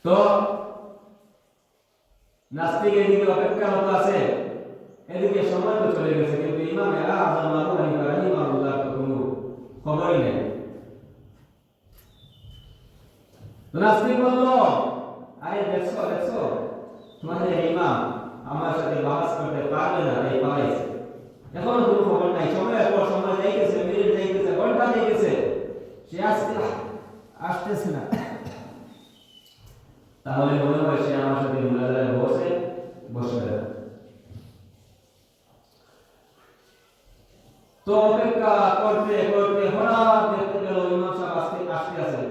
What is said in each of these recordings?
তো নাস্তিক এদিকে অপেক্ষারত আছে, এদিকে সময় তো চলে গেছে, কিন্তু ইমাম আযম আবু হানিফা রাহিমাহুল্লাহ তো কোনো খবরই নেই। তো নাস্তিক বলল, আরে দেখছো দেখছো তোমাদের ইমাম আমার সাথে বাহাস করতে পারবে না, তাই পালাইছে। এখনো কোনো খবর নাই, সময়ের পর সময় যাইতেছে, মিনিট যাইতেছে, ঘন্টা যাইতেছে, সে আসতেছে না। তাহলে মনে হয় সে আমার সাথে মুনাজারায় বসবে। তো অপেক্ষা করতে করতে হঠাৎ দেখতে গেল ইমাম সাহেব আসতে আছেন।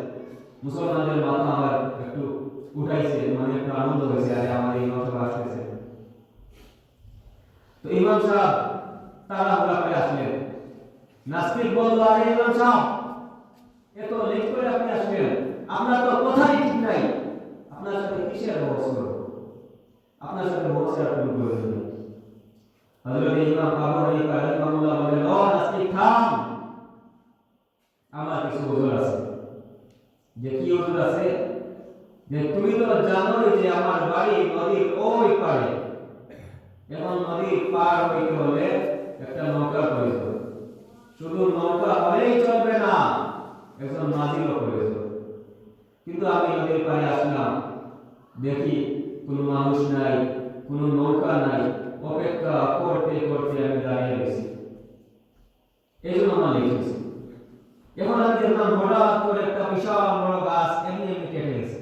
মুসলমানদের মাথা আবার একটু উঠাইছে, মানে একটু আনন্দ হয়েছে, আরে আমার ইমাম সাহেব আসতেছে। তো ইমাম সাহেব তাড়াহুড়া করে আসলেন। নাস্তিক বলল, আরে ইমাম সাহেব এত লেট করে আপনি আসলেন, আপনার তো কথাই ঠিক নাই, আপনার সাথে কিসের বহস করব? আপনার সাথে বহসের কোনো প্রয়োজন নেই। হযরত ইমাম আবু হানিফা রাহিমাহুল্লাহ বলেন, ও নাস্তিক থাম, আমার কিছু ওজর আছে। যে কি ওজর আছে? যে তুমি তো জানোই যে আমার বাড়ি নদীর ওই পারে, এখন নদীর পার হইতে হলে একটা নৌকা প্রয়োজন। শুধু নৌকা হলেই চলবে না, একজন মাঝিরও প্রয়োজন। কিন্তু আমি নদীর পাড়ে আসলাম, দেখি কোনো মানুষ নাই, কোনো নৌকা নাই, অপেক্ষা করতে করতে আমি দাঁড়িয়ে গেছি, এই জন্য আমার লিখেছি। এখন আমি দেখলাম হঠাৎ করে একটা বিশাল বড় গাছ এমনি এমনি কেটে গেছে,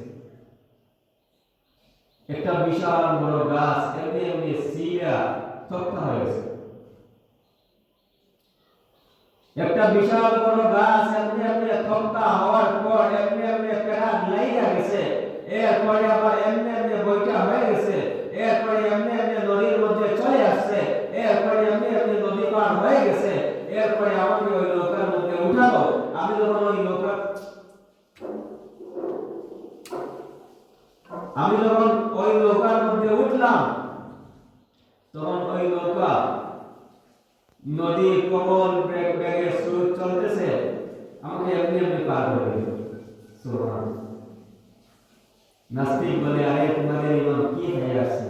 একটা বিশাল বড় গাছ এমনি এমনি সিরা তক্তা হয়ে গেছে। একটা বিশাল বড় গাছ এমনি এমনি তক্তা হওয়ার পর এমনি এমনি পেড়া লাইগা গেছে, এরপরে আবার এমনি এমনি বইটা হয়ে গেছে, এরপরে এমনি এমনি নদীর মধ্যে চলে আসছে, এরপরে এমনি এমনি নদী পার হয়ে গেছে, এরপরে আমাকে ওই নৌকার মধ্যে উঠালো। আমি যখন ওই নৌকার মধ্যে উঠলাম, তখন ওই নৌকা নদীর প্রবল বেগে স্রোত চলতেছে, আমাকে এমনি এমনি পার করে দিল। সুবহানাল্লাহ। নাস্তিক বলে, আরে তোমাদের ইমাম কি হয়ে আসছে,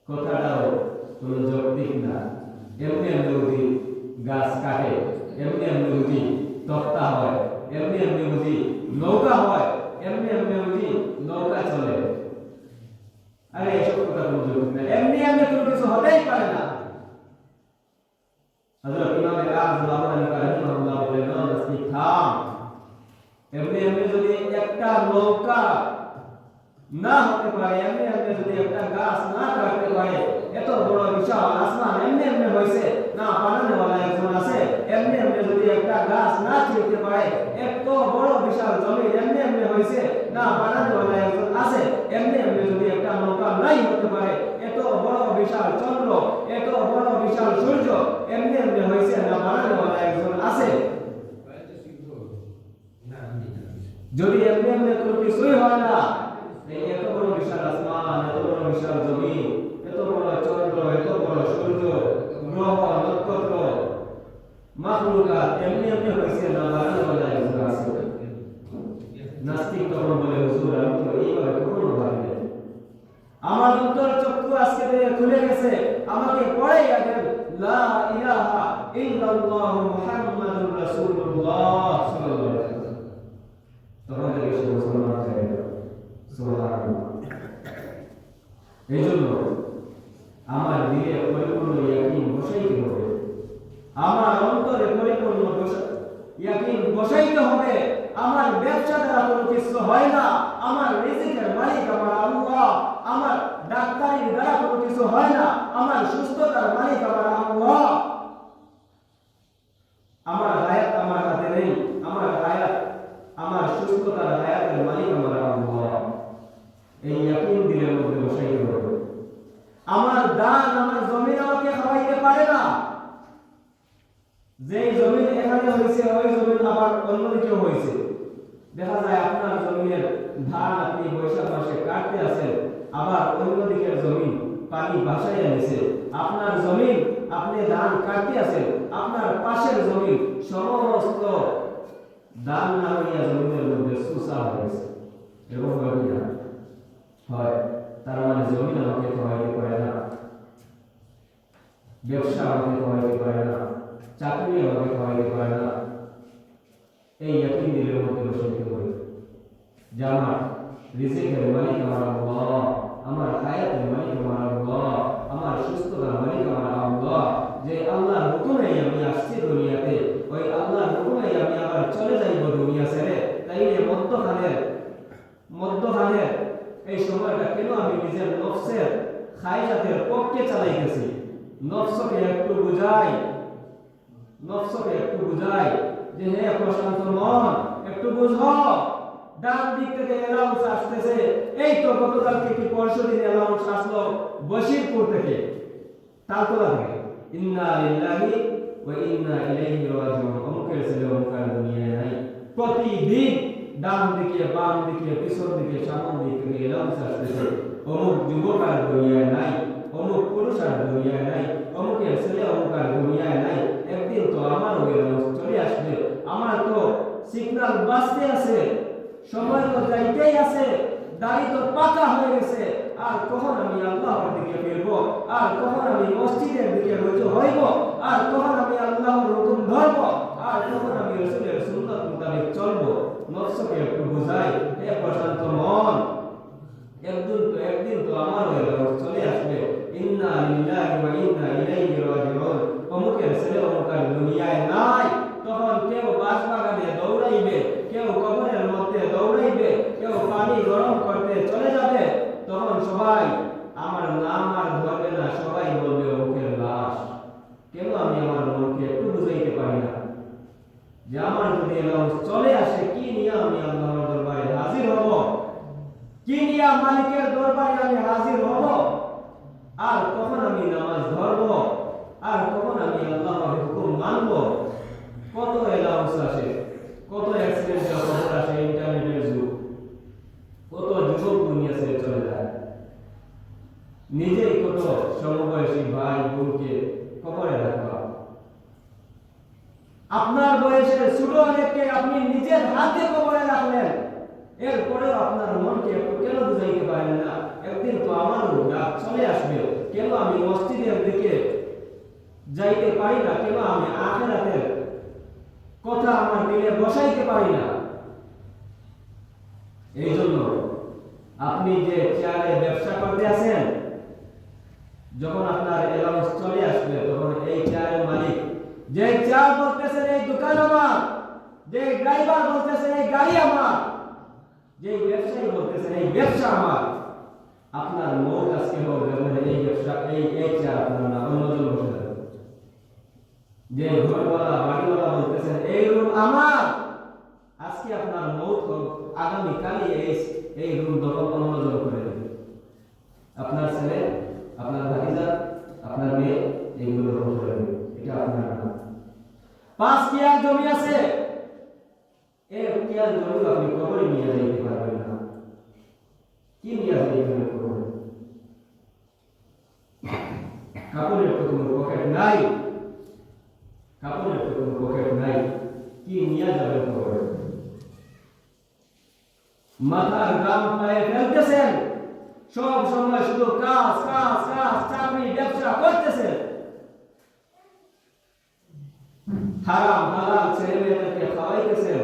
কথাটাও কোনো যৌক্তিক না। এমনি এমনি বুঝি গাছ কাটে, এমনি এমনি বুঝি তক্তা হয়, এমনি এমনি বুঝি নৌকা হয়, এমনি এমনি বুঝি নৌকা চলে। আরে এসব কথা কোনো যৌক্তিক না, এমনি এমনি কোনো কিছু হতেই পারে না। হযরত ইমাম আযম আবু হানিফা রাহিমাহুল্লাহ বলেন, নাস্তিক থাম, এমনি এমনি যদি একটা নৌকা না হতে পারে, এমনি এমনি যদি একটা গাছ না কাটতে পারে, এত বড় বিশাল আসমান এমনি এমনি হইছে, না বানানোওয়ালা একজন আছে, এমনি এমনি যদি একটা গাছ না ছিঁড়তে পারে, এত বড় বিশাল জমি এমনি এমনি হইছে, না বানানোওয়ালা একজন আছে, এমনি এমনি যদি একটা নৌকা নাই হতে পারে, এত বড় বিশাল চন্দ্র, এত বড় বিশাল সূর্য এমনি এমনি হইছে, না বানানোওয়ালা একজন আছে। যদি এমনি এমনি কোনো কিছুই হয় না, এত বড় বিশাল আসমান, এত বড় বিশাল জমি, এত বড় চন্দ্র, এত বড় সূর্য, গ্রহ নক্ষত্র মাখলুকাত এমনি এমনি হয়েছে, না বানানোওয়ালা একজন আছে। নাস্তিক তখন বলে, হুজুর আমি তো এইভাবে কখনো ভাবিনি, আমার অন্তর চক্ষু আজকে থেকে খুলে গেছে, আমাকে পড়াইয়া দেন লা ইলাহা ইল্লাল্লাহু মুহাম্মাদুর রাসূলুল্লাহ সাল্লাল্লাহু আলাইহি ওয়াসাল্লাম। তখন থেকে সে মুসলমান হয়ে গেল। সুবহানাল্লাহ। এইজন্য আমার দিলে পরিপূর্ণ ইয়াকিন বসাইতে হবে, আমার অন্তরে পরিপূর্ণ ইয়াকিন বসাইতে হবে। আমার ব্যবসা দ্বারা কোনো কিছু হয় না, আমার রিজিকের মালিক আমার আল্লাহ, আমার ডাক্তারির দ্বারা কোনো কিছু হয় না, আমার সুস্থতার মালিক আমার আল্লাহ। আমার হায়াত আমার হাতে নেই, আমার হায়াত, আমার সুস্থতার হায়াতের মালিক আমার আল্লাহ। এই ইয়াকিন দিলের মধ্যে বসাইতে হবে। আমার দান, আমার জমিন আমাকে খাওয়াইতে পারে না। যে জমিন এখানে হয়েছে, ওই জমিন আবার অন্যদিকেও হয়েছে। দেখা যায় আপনার জমিনের ধান আপনি বৈশাখ মাসে কাটতে আছেন, আবার অন্যদিকের জমিন পানি ভাসাইয়া নিছে। আপনার জমিন আপনি ধান কাটতে আছেন, আপনার পাশের জমিন সমস্ত ধান না হইয়া জমিনের মধ্যে সুসা হয়েছে। এবং হয়, তার মানে জমিন আমাকে খাওয়াইতে পারে না, ব্যবসা আমাকে খাওয়াইতে পারে না, চাকরি আমাকে খাওয়াইতে পারে না। এই ইয়াকিন দিলের মধ্যে বসিতে হবে যে আমার রিজিকের মালিক আমার আল্লাহ, আমার হায়াতের মালিক আমার আল্লাহ, আমার সুস্থতার মালিক আমার আল্লাহ। যে আল্লাহর হুকুমে আমি আসছি দুনিয়াতে, ওই আল্লাহর হুকুমে আমি আবার চলে যাইব দুনিয়া ছেড়ে। তাইলে মধ্যখানের এই সময়টা কেন আমি নিজের নফসের খায়রাতের পক্ষে চালাইতেছি? নফসকে একটু বুঝাই যে হে প্রশান্ত মন, একটু বুঝো, ডান দিক থেকে অ্যালাউন্স আসতেছে। এই তো গতকালকে কি পরশু দিন অ্যালাউন্স আসলো বশিরপুর থেকে, তালতলা থেকে, ইন্না লিল্লাহি ওয়া ইন্না ইলাইহি রাজিউন। অমুকের ছেলে অমুকের দুনিয়ায় নাই। প্রতিদিন ডান দিকে, বাম দিকে, পিছন দিকে, সামন দিকে অ্যালাউন্স আসতেছে অমুক যুবক আর দুনিয়ায় নাই, অমুক পুরুষ আর দুনিয়ায় নাই, অমুকের ছেলে অমুক আর দুনিয়ায় নাই। একদিন তো আমার ওই অ্যালাউন্স চলে আসবে। আমার তো সিগন্যাল বাজতে আছে, সময় তো যাইতেই আছে, দাড়ি তো পাকা হয়ে গেছে। আর কখন আমি আল্লাহর দিকে ফিরব? আর কখন আমি মসজিদের দিকে রুজু হইব? আর কখন আমি আল্লাহর হুকুম ধরব? আর কখন আমি রাসূলের সুন্নাত মোতাবেক চলব? নফসকে একটু বুঝাই, হে প্রশান্ত মন, একদিন তো আমার চলে আসবে। ইন্না লিল্লাহি ওয়া ইন্না ইলাইহি রাজিউন। অমুকের ছেলে অমুকের দুনিয়ায় নাই। তখন কেউ বাঁশবাগানে দৌড়াইবে, কেউ কবরের মধ্যে দৌড়াইবে, কেউ পানি গরম করতে চলে যাবে। তখন সবাই আমার নাম আর ধরবে না, সবাই বলবে অমুকের লাশ। কেন আমি আমার মনকে একটু বুঝাইতে পারি না যে আমার যদি অ্যালাউন্স চলে আসে, কি নিয়ে আমি আল্লাহর দরবারে হাজির হব? কি নিয়ে মালিকের দরবারে আমি হাজির হব? আর কখন আমি নামাজ ধরব? আর কখন আমি আল্লাহর হুকুম মানব? কত অ্যালাউন্স আসে, কত অ্যাক্সিডেন্টের খবর আসে, ইন্টারনেটের যুগ, কত যুবক দুনিয়া ছেড়ে চলে যায়। নিজেই কত সমবয়সী ভাই বোনকে কবরে রাখবা। আপনার বয়সের ছোট অনেককে আপনি নিজের হাতে কবরে রাখলেন, এরপরেও আপনার মনকে একটু কেন বুঝাইতে পারেন না? একদিন তো আমারও ডাক চলে আসবে। কেন আমি মসজিদের দিকে যাইতে পারি না? কেন আমি আখিরাতের কথা আমার দিলে বসাইতে পারি না? এই জন্য আপনি যে চেয়ারে ব্যবসা করতে আছেন, যখন আপনার অ্যালাউন্স চলে আসবে, তখন এই চেয়ারের মালিক, যে চেয়ার বলতেছেন এই দোকান আমার, যে ড্রাইভার বলতেছেন এই গাড়ি আমার, যে ব্যবসায়ী বলতেছেন এই ব্যবসা আমার, আপনার মৌত আজকে হবে এই ব্যবসা, এই চেয়ার আপনার না, অন্যজন বসে যাবে। যে ঘরওয়ালা বাড়িওয়ালা বলতেছেন এই রুম আমার, আজকে আপনার মৌত হোক, আগামীকালই এই রুম দখল অন্যজন করে দেবে। আপনার ছেলে, আপনার ভাতিজা, আপনার মেয়ে এইগুলো দখল করে দেবে। এটা আপনার না। 5 কিয়ার জমি আছে, এই কিয়ার জমি আপনি কবরে নিয়ে যাইতে পারবেন না। কি নিয়ে যাইবেন কবরে? কাপড়ের তো কোনো পকেট নাই, কাপড়ের তো কোনো পকেট নাই, কি নিয়ে যাবেন কবরে? মাথার গাম পায়ে ফেলতেছেন, সব সময় শুধু কাজ কাজ কাজ, চাকরি ব্যবসা করতেছেন, হারাম হালাল ছেলে মেয়েদেরকে খাওয়াইতেছেন।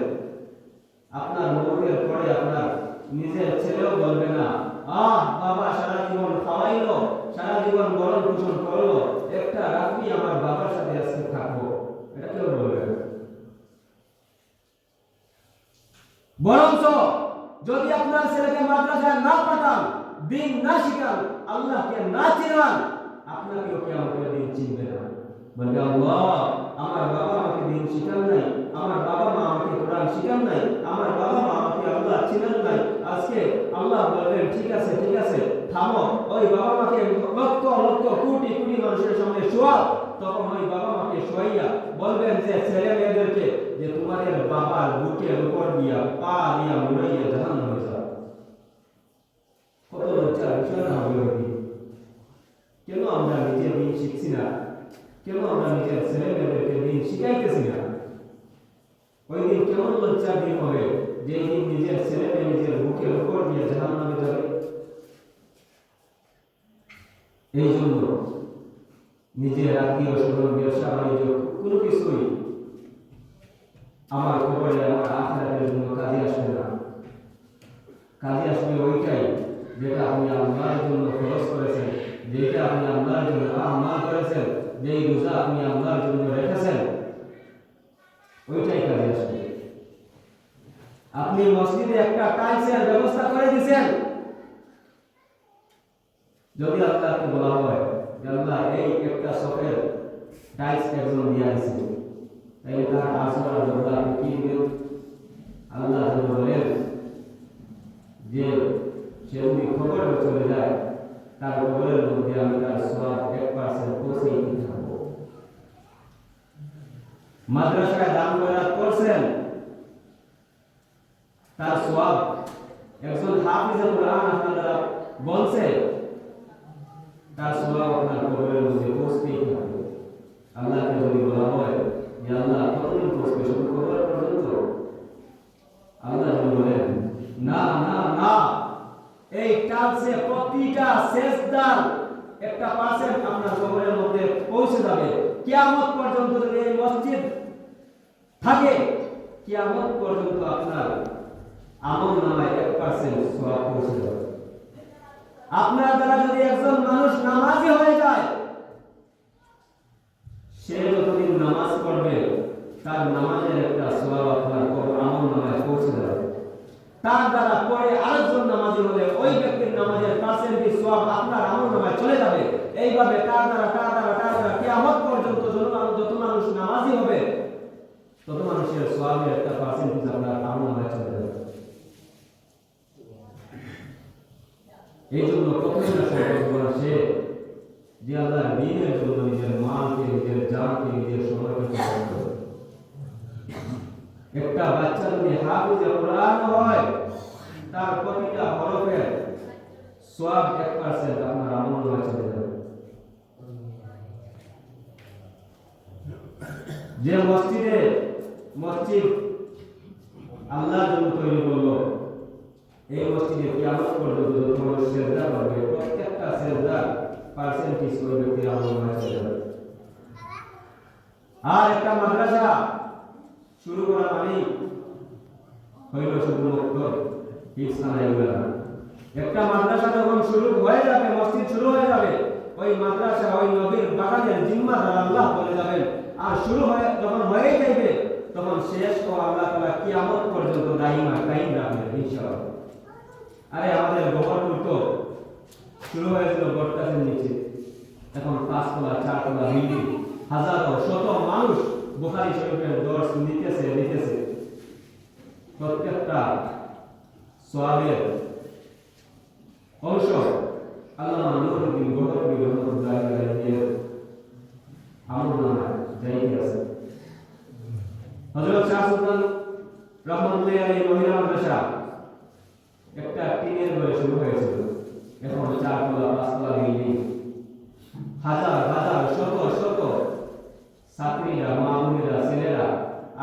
আপনার মৌতের পরে আপনার নিজের ছেলেও বলবে না, বাবা সারা জীবন খাওয়াইলো, সারা জীবন বরণ পোষণ করলো, একটা রাত্রি আমার বাবার সাথে আজকে থাকবো, এটা কেউ বলবে না। বরঞ্চ যদি আপনার ছেলেকে মাদ্রাসায় না পাঠান, দিন না শিখান, আল্লাহকে না চিনান, আপনাকেও কিয়ামতের দিন চিনবে না। বলবে আল্লাহ, আমার বাবা আমাকে দিন শিখান নাই, আমার বাবা মা আমাকে কোরআন শিখান নাই, আমার বাবা মা আমাকে আল্লাহ চিনেন নাই। আজকে আল্লাহ বলবেন ঠিক আছে ঠিক আছে, থামো, ওই বাবা মাকে লক্ষ লক্ষ কোটি কোটি মানুষের সামনে শোয়াও। তখন ওই বাবা মাকে শোয়াইয়া বলবেন যে ছেলে মেয়েদেরকে যে তোমাদের বাবার বুকের উপর দিয়া পা দিয়া মুড়াইয়া জাহান্নামে যাও। কত লজ্জার বিষয় না হবে? কেন আমরা নিজের দিন শিখছি না? কেন আমরা নিজের ছেলে মেয়েদেরকে দিন শিখাইতেছি না? ওই দিন কেমন লজ্জার দিন হবে যে দিন নিজের ছেলে মেয়ে নিজের বুকের উপর দিয়ে জাহান্নামে যাবে। এই জন্য নিজের আত্মীয় স্বজন ব্যবসা বাণিজ্য কোনো কিছুই আমার কবরে আমার আখিরাতের জন্য কাজে আসবে না। কাজে আসবে ওইটাই যেটা আপনি আল্লাহর জন্য খরচ করেছেন, যেটা আপনি আল্লাহর জন্য আমল করেছেন, যেই রোজা আপনি আল্লাহর জন্য রেখেছেন, ওইটাই কাজে আসবে। আপনি মসজিদে একটা টাইলসের ব্যবস্থা করে দিয়েছেন, যদি আল্লাহকে বলা হয় যে আল্লাহ এই একটা শখের টাইলস একজন দিয়ে আসছে, তাই তার আসল আল্লাহ কি দিবেন? আল্লাহ বলেন যে সে যদি খবরে চলে যায়, তার খবরের মধ্যে আমি তার সওয়াব 1% পৌঁছে দিতে থাকবো। মাদ্রাসায় দান খয়রাত করছেন, তার সওয়াব একজন হাফিজুল কোরআন আপনারা বলছে, তার সওয়াব আপনার কবরের মধ্যে পৌঁছতেই থাকবে। আল্লাহকে যদি বলা হয় যে আল্লাহ কতদিন পৌঁছবে, শুধু কবর পর্যন্ত? আল্লাহ বলেন না না না, এই টালসে প্রতিটা সেজদার 1% আপনার কবরের মধ্যে পৌঁছে যাবে। কিয়ামত পর্যন্ত যদি এই মসজিদ থাকে, কিয়ামত পর্যন্ত আপনার আমল নামায় 1% সওয়াব পৌঁছে যাবে। আপনার দ্বারা যদি একজন মানুষ নামাজি হয়ে যায়, সে যতদিন নামাজ পড়বে তার নামাজের একটা সওয়াব আপনার আমল নামায় পৌঁছে যাবে। তার দ্বারা পরে আরেকজন নামাজি হলে ওই ব্যক্তির নামাজের পার্সেন্টেজ সওয়াব আপনার আমল নামায় চলে যাবে। এইভাবে তার দ্বারা কিয়ামত পর্যন্ত যত মানুষ নামাজি হবে, তত মানুষের সওয়াবের একটা পার্সেন্টেজ আপনার আমল নামায় চলে যাবে। এই জন্য প্রথমে সে যে আল্লাহ দ্বীনের জন্য নিজের মালকে, নিজের জানকে, নিজের সময়কে খরচ করে। একটা বাচ্চা যদি হাফিজ কোরআন হয়, তার প্রতিটা হরফের সওয়াব 1% আপনার আমল নামায় চলে যাবে। যে মসজিদ আল্লাহর জন্য তৈরি করলো, এই মসজিদে কিয়ামত পর্যন্ত যত মানুষ সেজদা করবে, প্রত্যেকটা সেজদার পার্সেন্টেজ ওই ব্যক্তির আমল নামায় চলে যাবে। আর একটা মাদ্রাসা শুরু করা মানে হইল শুধুমাত্র হিফসানা এগুলা। একটা মাদ্রাসা যখন শুরু হয়ে যাবে, মসজিদ শুরু হয়ে যাবে, ওই মাদ্রাসা ওই নবীর বাগানের জিম্মাদার আল্লাহ বলে যাবেন। আর শুরু হয়ে যখন হয়ে যাবে, তখন শেষ ও আল্লাহ তাআলা কিয়ামত পর্যন্ত কায়েম রাখবেন ইনশাআল্লাহ। আরে আমাদের গোবরপুর তো শুরু হয়েছিল বটগাছের নিচে, এখন 5 তলা 4 তলা বিল্ডিং, হাজারো শত মানুষ বুখারী শরীফের দর্শ নিতেছে। প্রত্যেকটা সওয়াবের অংশ আল্লামা নুরুদ্দিন গোবরপুরি রহমাতুল্লাহ আলাইহির আমল নামায় যাইতে আছে। হযরত শাহ সুলতান রহমাতুল্লাহ আলাইহি মহিলা মাদ্রাসা একটা টিনের ঘরে শুরু হয়েছিল, এখন 4 তলা 5 তলা বিল্ডিং, হাজার শত ছাত্রীরা, মা বোনেরা, ছেলেরা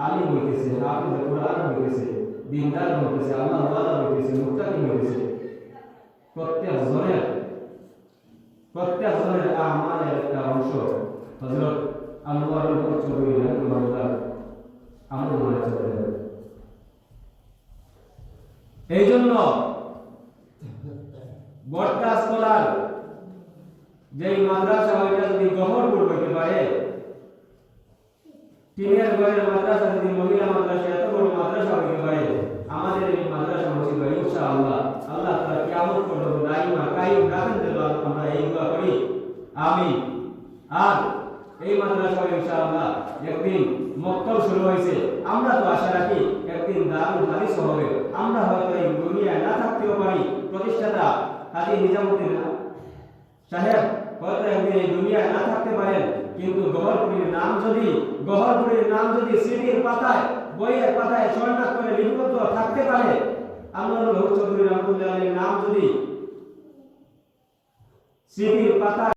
আলিম হইতেছে, হাফিজ কোরআন হইতেছে, দিনদার হইতেছে, আল্লাহ ওয়ালা হইতেছে, মুত্তাকি হইতেছে। প্রত্যেক জনের আমালের একটা অংশ হযরত আনোয়ারুল হক চৌধুরী রাহিমাহুল্লাহ আমল নামায় চলে যাবে। এই জন্য বটগাছ তলার যেই মাদ্রাসা ওইটা যদি গহরপুর হইতে পারে, টিনের ঘরের মাদ্রাসা যদি মহিলা মাদ্রাসা এত বড় মাদ্রাসা হইতে পারে, আমাদের এই মাদ্রাসা মসজিদ ইনশাআল্লাহ আল্লাহ তাআলা কিয়ামত পর্যন্ত দাইমা কায়েম রাখেন যেন আমরা এই দোয়া করি, আমিন। আর এই মাদ্রাসা ইনশাআল্লাহ একদিন মক্তব শুরু হয়েছে, আমরা তো আশা রাখি একদিন দারুল হাদিস হবে। আমরা হয়তো এই দুনিয়ায় না থাকতেও পারি, প্রতিষ্ঠাতা কাজী নিজামুদ্দিন সাহেব হয়তো একদিন এই দুনিয়ায় না থাকতে পারেন, কিন্তু গহরপুরীর নাম যদি সিডির পাতায়, বইয়ের পাতায় স্বর্ণাক্ষরে লিপিবদ্ধ থাকতে পারে, আনোয়ারুল হক চৌধুরী রাহমাতুল্লাহ আলাইহির নাম যদি সিডির পাতায়